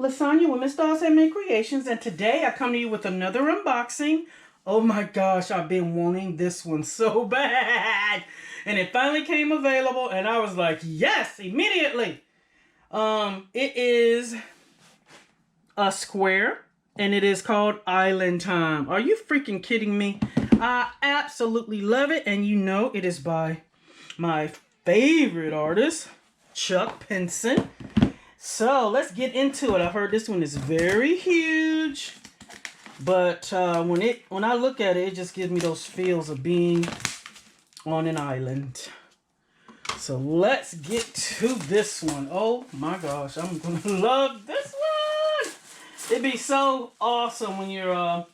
Lasagna with Miss Dolls Handmade Creations, and today I come to you with another unboxing. Oh my gosh, I've been wanting this one so bad, and it finally came available, and I was like, yes, immediately. It is a square, and it is called Island Time. Are you freaking kidding me? I absolutely love it, and you know it is by my favorite artist, Chuck Pinson. So let's get into it. I heard this one is very huge, but when I look at it, it just gives me those feels of being on an island. So let's get to this one. Oh my gosh, I'm gonna love this one. It'd be so awesome when you're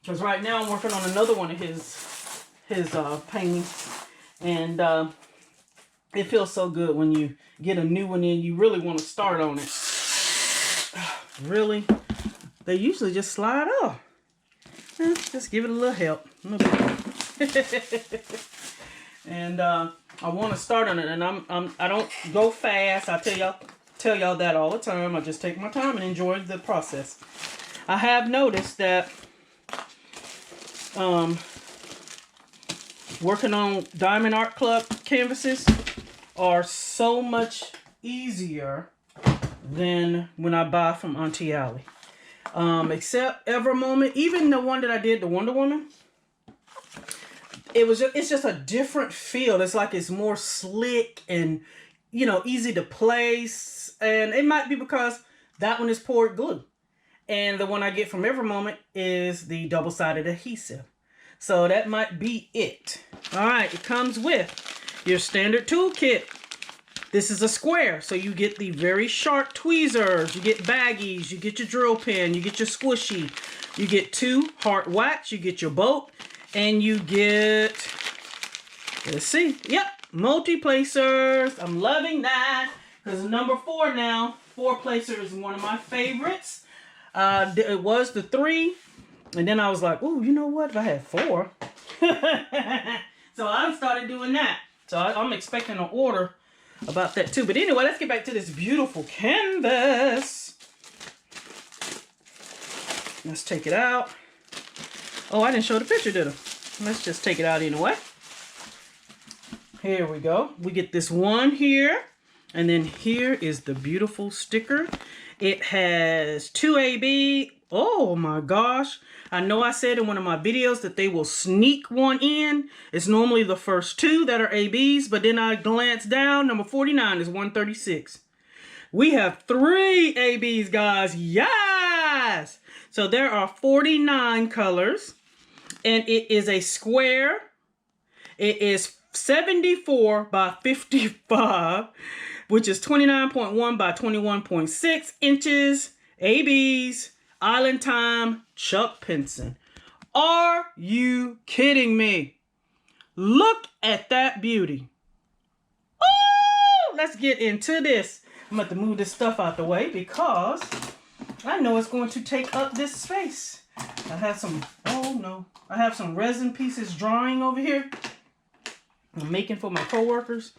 because right now I'm working on another one of his paintings, and it feels so good when you get a new one in. You really want to start on it. Really? They usually just slide off. Just give it a little help. And I want to start on it, and I don't go fast. I tell y'all that all the time. I just take my time and enjoy the process. I have noticed that working on Diamond Art Club canvases are so much easier than when I buy from Auntie Allie. Except Evermoment, even the one that I did, the Wonder Woman, it's just a different feel. It's like it's more slick and, you know, easy to place. And it might be because that one is poured glue. And the one I get from Evermoment is the double-sided adhesive. So that might be it. All right, it comes with your standard toolkit. This is a square, so you get the very sharp tweezers, you get baggies, you get your drill pen, you get your squishy, you get 2 hard wax, you get your bolt, and you get, let's see, yep, multi-placers. I'm loving that, because number 4 now, 4-placer is one of my favorites. It was the 3, and then I was like, oh, you know what, if I had 4. So I started doing that. So I'm expecting an order about that too. But anyway, let's get back to this beautiful canvas. Let's take it out. Oh, I didn't show the picture, did I? Let's just take it out anyway. Here we go. We get this one here. And then here is the beautiful sticker. It has 2 AB. Oh my gosh. I know I said in one of my videos that they will sneak one in. It's normally the first 2 that are ABs, but then I glanced down. Number 49 is 136. We have 3 ABs, guys. Yes! So there are 49 colors, and it is a square. It is 74 by 55, which is 29.1 by 21.6 inches. ABs. Island Time, Chuck Pinson. Are you kidding me? Look at that beauty. Oh, let's get into this. I'm going to have to move this stuff out the way because I know it's going to take up this space. I have some, oh no, I have some resin pieces drying over here. I'm making for my coworkers,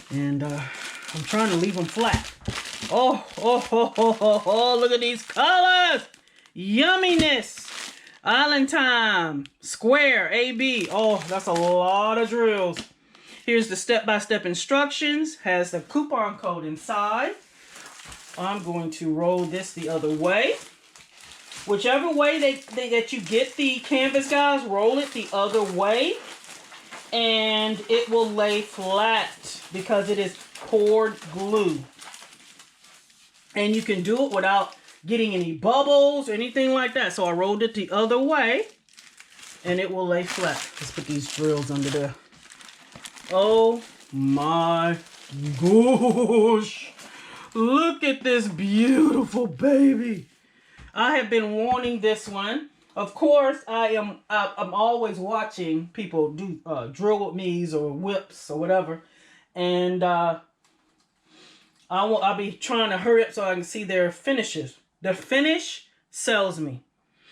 and I'm trying to leave them flat. Oh, look at these colors. Yumminess. Island Time. Square. AB. Oh, that's a lot of drills. Here's the step-by-step instructions. Has the coupon code inside. I'm going to roll this the other way. Whichever way that you get the canvas, guys, roll it the other way. And it will lay flat because it is poured glue. And you can do it without getting any bubbles or anything like that. So I rolled it the other way, and it will lay flat. Let's put these drills under there. Oh my gosh. Look at this beautiful baby. I have been wanting this one. Of course, I'm always watching people do drill with me's or whips or whatever. And I'll be trying to hurry up so I can see their finishes. The finish sells me.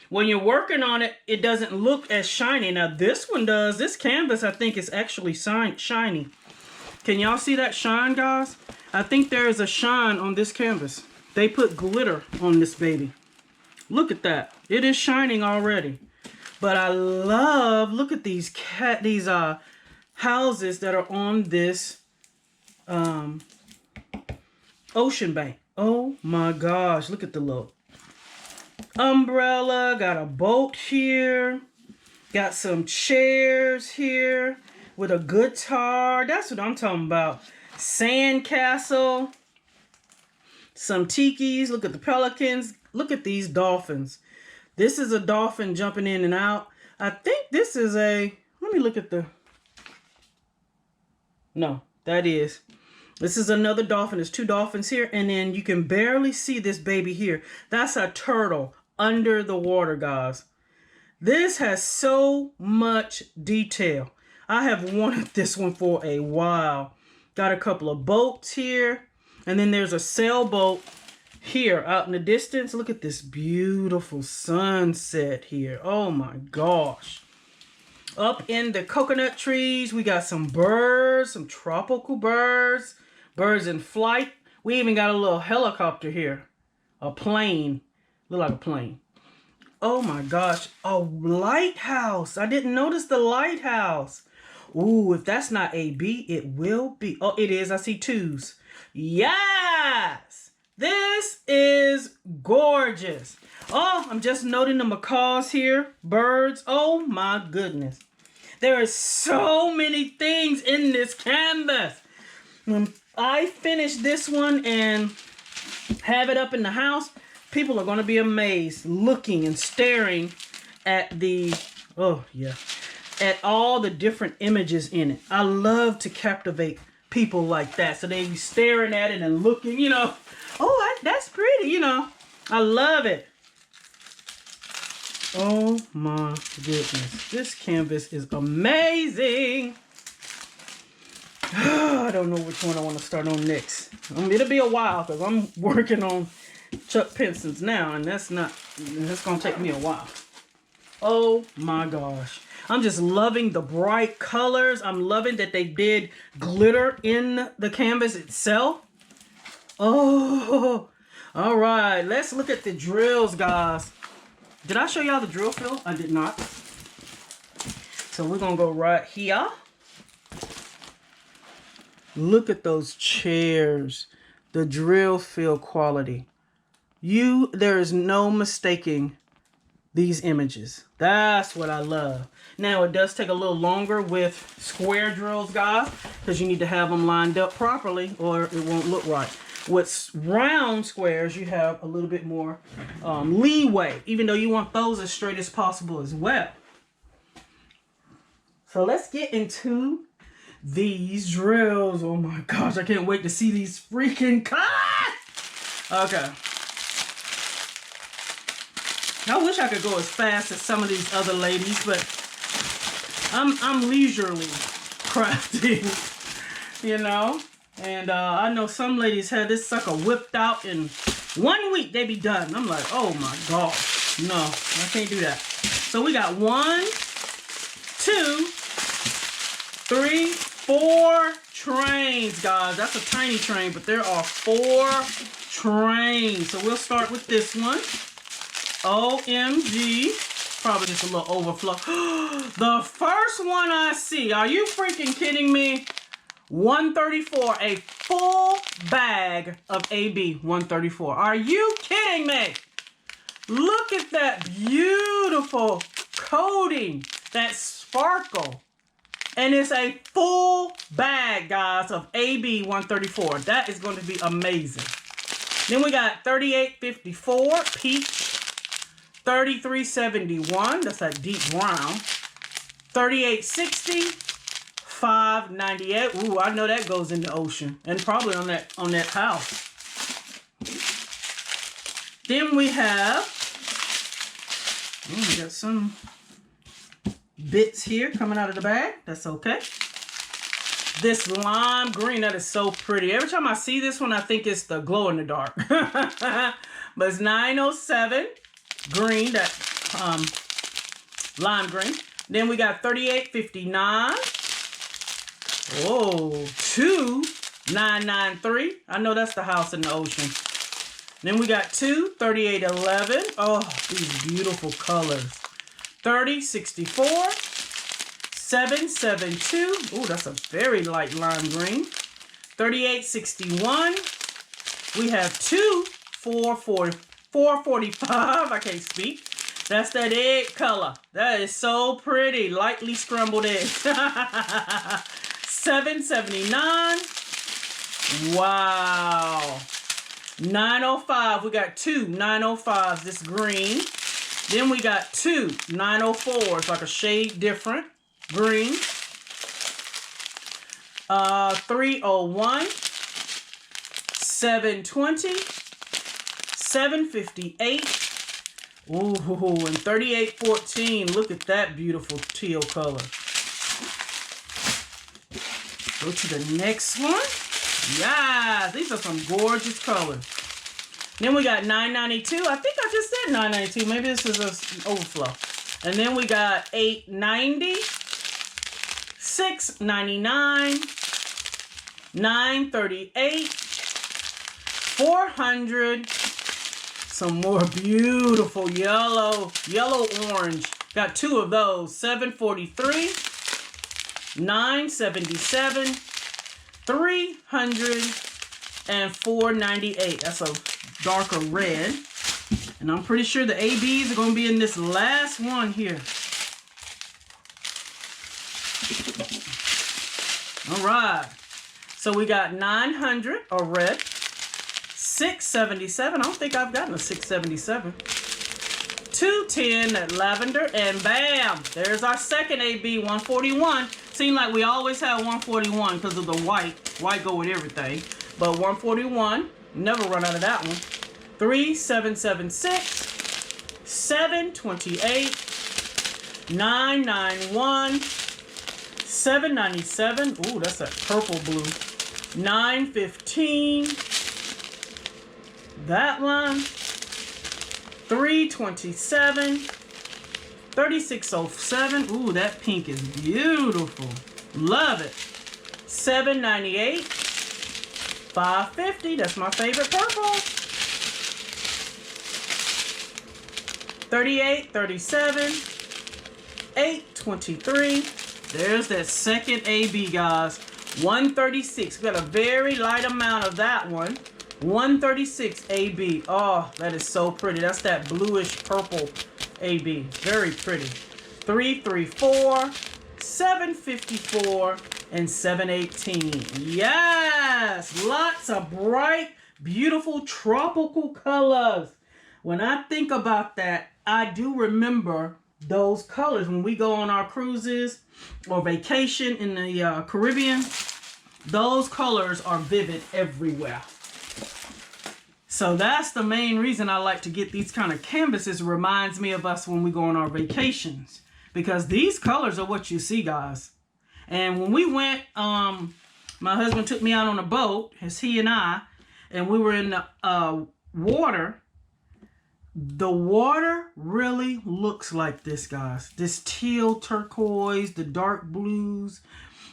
When you're working on it, it doesn't look as shiny. Now this one does. This canvas, I think, is actually shiny. Can y'all see that shine, guys? I think there is a shine on this canvas. They put glitter on this baby. Look at that. It is shining already. But I love, look at these houses that are on this ocean bank. Oh my gosh, look at the little umbrella. Got a boat here. Got some chairs here with a guitar. That's what I'm talking about. Sand castle. Some tikis. Look at the pelicans. Look at these dolphins. This is a dolphin jumping in and out. I think this is a... Let me look at the... No, that is. This is another dolphin. There's two dolphins here. And then you can barely see this baby here. That's a turtle under the water, guys. This has so much detail. I have wanted this one for a while. Got a couple of boats here. And then there's a sailboat here out in the distance. Look at this beautiful sunset here. Oh my gosh. Up in the coconut trees, we got some birds, some tropical birds. Birds in flight. We even got a little helicopter here. A plane. Look like a plane. Oh my gosh, a lighthouse. I didn't notice the lighthouse. Ooh, if that's not AB, it will be. Oh, it is. I see twos. Yes! This is gorgeous. Oh, I'm just noting the macaws here. Birds. Oh my goodness. There are so many things in this canvas. When I finish this one and have it up in the house, people are going to be amazed looking and staring at the, oh yeah, at all the different images in it. I love to captivate people like that. So they be staring at it and looking, you know, oh, that's pretty, you know. I love it. Oh my goodness. This canvas is amazing. I don't know which one I want to start on next. It'll be a while because I'm working on Chuck Penson's now, and that's going to take me a while. Oh my gosh. I'm just loving the bright colors. I'm loving that they did glitter in the canvas itself. Oh, all right. Let's look at the drills, guys. Did I show y'all the drill fill? I did not. So we're going to go right here. Look at those chairs. The drill fill quality. There is no mistaking these images. That's what I love. Now, it does take a little longer with square drills, guys, because you need to have them lined up properly or it won't look right. With round squares, you have a little bit more leeway, even though you want those as straight as possible as well. So let's get into these drills. Oh my gosh, I can't wait to see these freaking cuts. Okay. I wish I could go as fast as some of these other ladies, but I'm leisurely crafting, you know. And I know some ladies had this sucker whipped out in 1 week. They be done. I'm like, oh my gosh, no, I can't do that. So we got 1, 2, 3, 4 trains, guys. That's a tiny train, but there are 4 trains. So we'll start with this one. OMG. Probably just a little overflow. The first one I see. Are you freaking kidding me? 134. A full bag of AB 134. Are you kidding me? Look at that beautiful coating. That sparkle. And it's a full bag, guys, of AB 134. That is going to be amazing. Then we got 3854 peach. 3371, that's that deep brown. 3860, 598. Ooh, I know that goes in the ocean and probably on that house. Then we have, we got some bits here coming out of the bag. That's okay. This lime green, that is so pretty. Every time I see this one, I think it's the glow in the dark. But it's 907. Green, that lime green. Then we got 3859. Oh, 2993. I know that's the house in the ocean. Then we got two 3811. Oh, these beautiful colors. 3064. 772. Oh, that's a very light lime green. 3861. We have two 445. I can't speak. That's that egg color. That is so pretty. Lightly scrambled egg. 779. Wow. 905. We got two 905s. This green. Then we got two 904s, like a shade different. Green. 301. 720. 758. Ooh, and 3814. Look at that beautiful teal color. Go to the next one. Yeah, these are some gorgeous colors. Then we got 992. I think I just said 992. Maybe this is an overflow. And then we got 890, 699, 938, 400. Some more beautiful yellow orange. Got two of those. 743, 977, 300, and 498. That's a darker red. And I'm pretty sure the ABs are going to be in this last one here. All right. So we got 900, a red. 677. I don't think I've gotten a 677. 210, that lavender. And bam! There's our second AB, 141. Seems like we always have 141 because of the white. White go with everything. But 141, never run out of that one. 3776, 728, 991, 797. Ooh, that's that purple blue. 915. That one. 327. 3607. Ooh, that pink is beautiful. Love it. 798. 550. That's my favorite purple. 38, 37, 823. There's that second AB, guys. 136. We got a very light amount of that one. 136 AB. Oh, that is so pretty. That's that bluish purple AB. Very pretty. 334, 754, and 718. Yes! Lots of bright, beautiful tropical colors. When I think about that, I do remember those colors when we go on our cruises or vacation in the Caribbean. Those colors are vivid everywhere. So that's the main reason I like to get these kind of canvases. It reminds me of us when we go on our vacations. Because these colors are what you see, guys. And when we went, my husband took me out on a boat, it's he and I, and we were in the water. The water really looks like this, guys. This teal turquoise, the dark blues.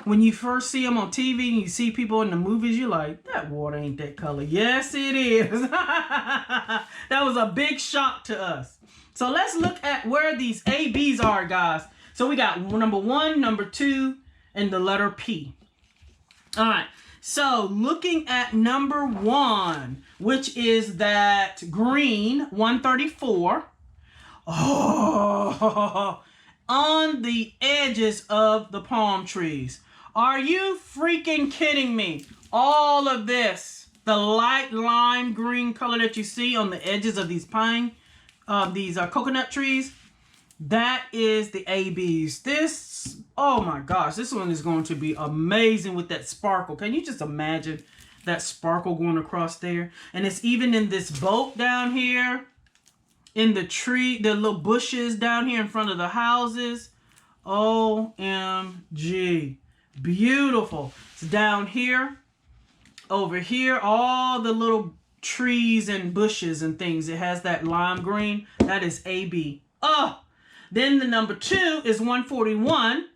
When you first see them on TV and you see people in the movies, you're like, that water ain't that color. Yes, it is. That was a big shock to us. So let's look at where these ABs are, guys. So we got number 1, number 2, and the letter P. All right. So looking at number 1, which is that green 134. Oh, on the edges of the palm trees. Are you freaking kidding me? All of this, the light lime green color that you see on the edges of these coconut trees, that is the ABs. This, oh my gosh, this one is going to be amazing with that sparkle. Can you just imagine that sparkle going across there? And it's even in this boat down here, in the tree, the little bushes down here in front of the houses. OMG. Beautiful. It's down here, over here, all the little trees and bushes and things. It has that lime green. That is AB. Oh! Then the number 2 is 141.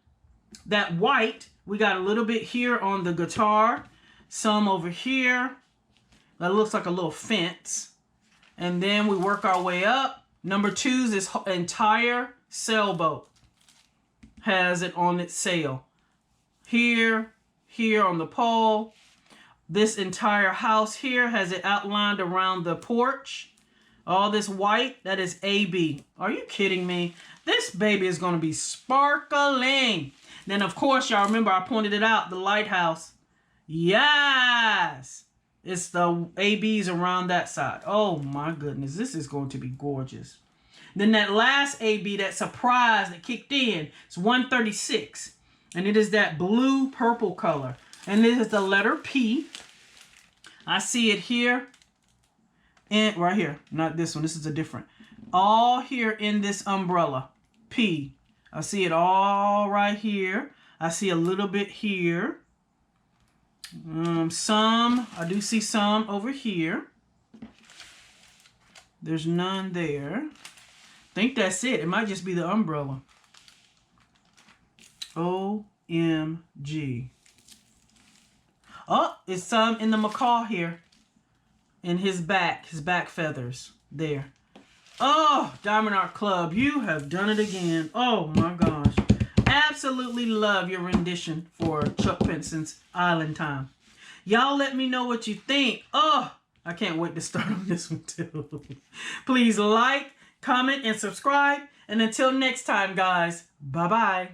That white. We got a little bit here on the guitar. Some over here. That looks like a little fence. And then we work our way up. Number 2's this entire sailboat has it on its sail. Here on the pole. This entire house here has it outlined around the porch. All this white, that is AB. Are you kidding me? This baby is going to be sparkling. Then, of course, y'all remember I pointed it out, the lighthouse. Yes! It's the ABs around that side. Oh, my goodness. This is going to be gorgeous. Then that last AB, that surprise that kicked in, it's 136. And it is that blue-purple color. And this is the letter P. I see it here. And right here. Not this one. This is a different. All here in this umbrella. P. I see it all right here. I see a little bit here. I do see some over here. There's none there. I think that's it. It might just be the umbrella. OMG. Oh, it's some in the macaw here. In his back feathers. There. Oh, Diamond Art Club, you have done it again. Oh my gosh. Absolutely love your rendition for Chuck Penson's Island Time. Y'all let me know what you think. Oh, I can't wait to start on this one too. Please like, comment, and subscribe. And until next time, guys, bye-bye.